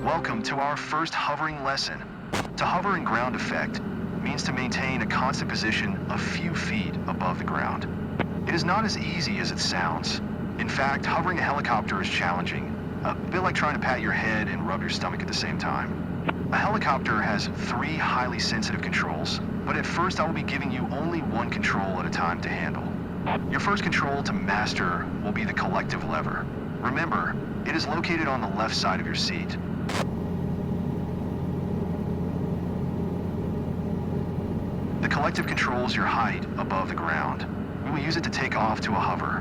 Welcome to our first hovering lesson. To hover in ground effect means to maintain a constant position a few feet above the ground. It is not as easy as it sounds. In fact, hovering a helicopter is challenging, a bit like trying to pat your head and rub your stomach at the same time. A helicopter has 3 highly sensitive controls, but at first I will be giving you only one control at a time to handle. Your first control to master will be the collective lever. Remember, it is located on the left side of your seat. The collective controls your height above the ground. We will use it to take off to a hover.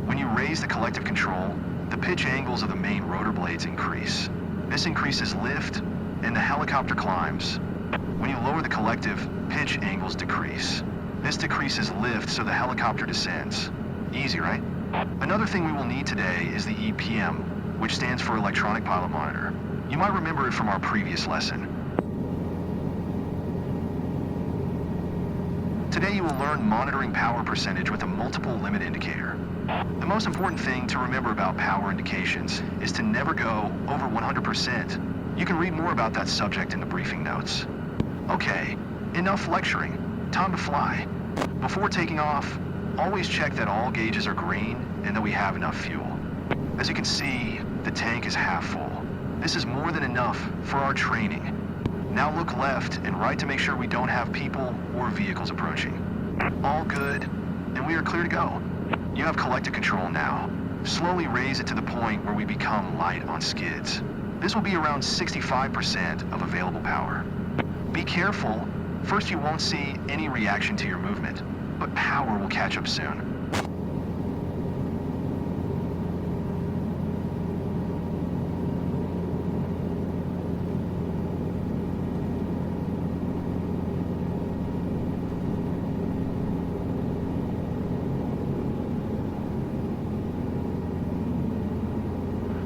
When you raise the collective control, the pitch angles of the main rotor blades increase. This increases lift, and the helicopter climbs. When you lower the collective, pitch angles decrease. This decreases lift, so the helicopter descends. Easy, right? Another thing we will need today is the EPM, which stands for Electronic Pilot Monitor. You might remember it from our previous lesson. Today you will learn monitoring power percentage with a multiple limit indicator. The most important thing to remember about power indications is to never go over 100%. You can read more about that subject in the briefing notes. Okay, enough lecturing. Time to fly. Before taking off, always check that all gauges are green and that we have enough fuel. As you can see, the tank is half full. This is more than enough for our training. Now look left and right to make sure we don't have people or vehicles approaching. All good, and we are clear to go. You have collective control now. Slowly raise it to the point where we become light on skids. This will be around 65% of available power. Be careful. First you won't see any reaction to your movement, but power will catch up soon.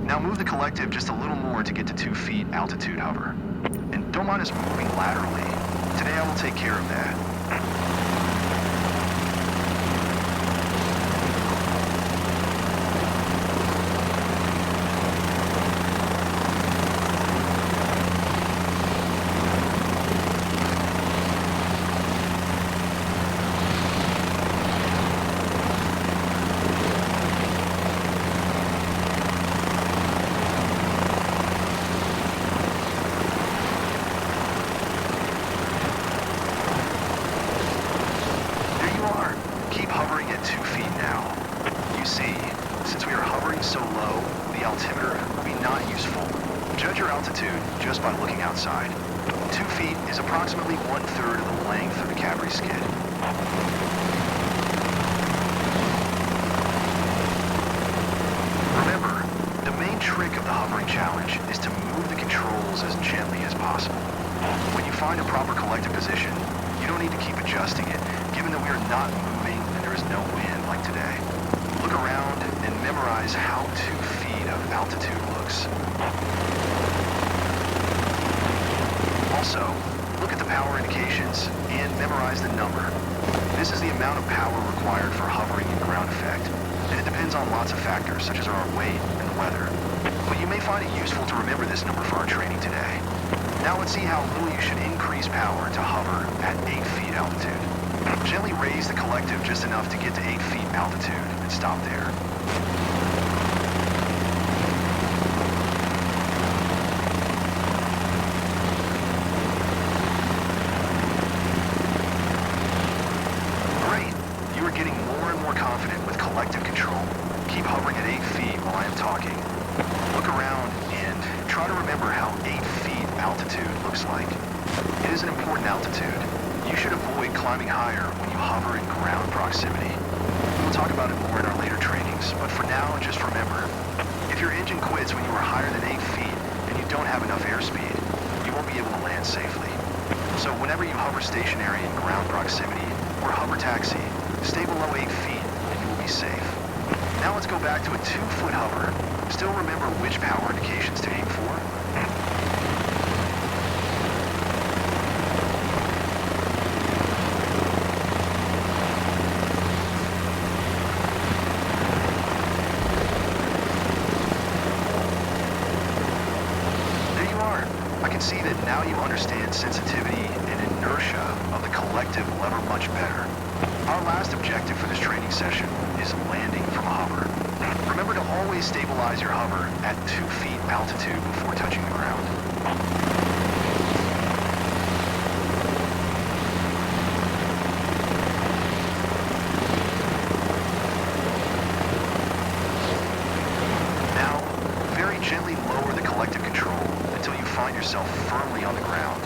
Now move the collective just a little more to get to 2 feet altitude hover. And don't mind us moving laterally. Today I will take care of that. So low, the altimeter will be not useful. Judge your altitude just by looking outside. 2 feet is approximately 1/3 of the length of the cavalry skid. Remember, the main trick of the hovering challenge is to move the controls as gently as possible. When you find a proper collective position, you don't need to keep adjusting it, given that we are not moving and there is no wind like today. Look around and memorize how 2 feet of altitude looks. Also, look at the power indications and memorize the number. This is the amount of power required for hovering in ground effect, and it depends on lots of factors such as our weight and the weather. But you may find it useful to remember this number for our training today. Now let's see how little you should increase power to hover at 8 feet altitude. Gently raise the collective just enough to get to 8 feet altitude and stop there. Great! You are getting more and more confident with collective control. Keep hovering at 8 feet while I am talking. Look around and try to remember how 8 feet altitude looks like. It is an important altitude. You should avoid climbing higher when you hover in ground proximity. We'll talk about it more in our later trainings, but for now, just remember, if your engine quits when you are higher than 8 feet and you don't have enough airspeed, you won't be able to land safely. So whenever you hover stationary in ground proximity or hover taxi, stay below 8 feet and you will be safe. Now let's go back to a 2-foot hover. Still remember which power indications to aim for? Now you understand sensitivity and inertia of the collective lever much better. Our last objective for this training session is landing from a hover. Remember to always stabilize your hover at 2 feet altitude before touching the ground. Now, very gently lower the collective control until you find yourself firmly on the ground.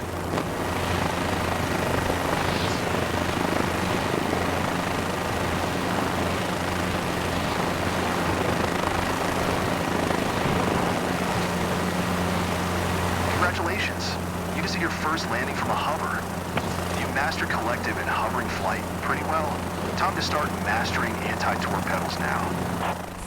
Congratulations, you just did your first landing from a hover. You mastered collective and hovering flight pretty well. Time to start mastering anti-torque pedals now.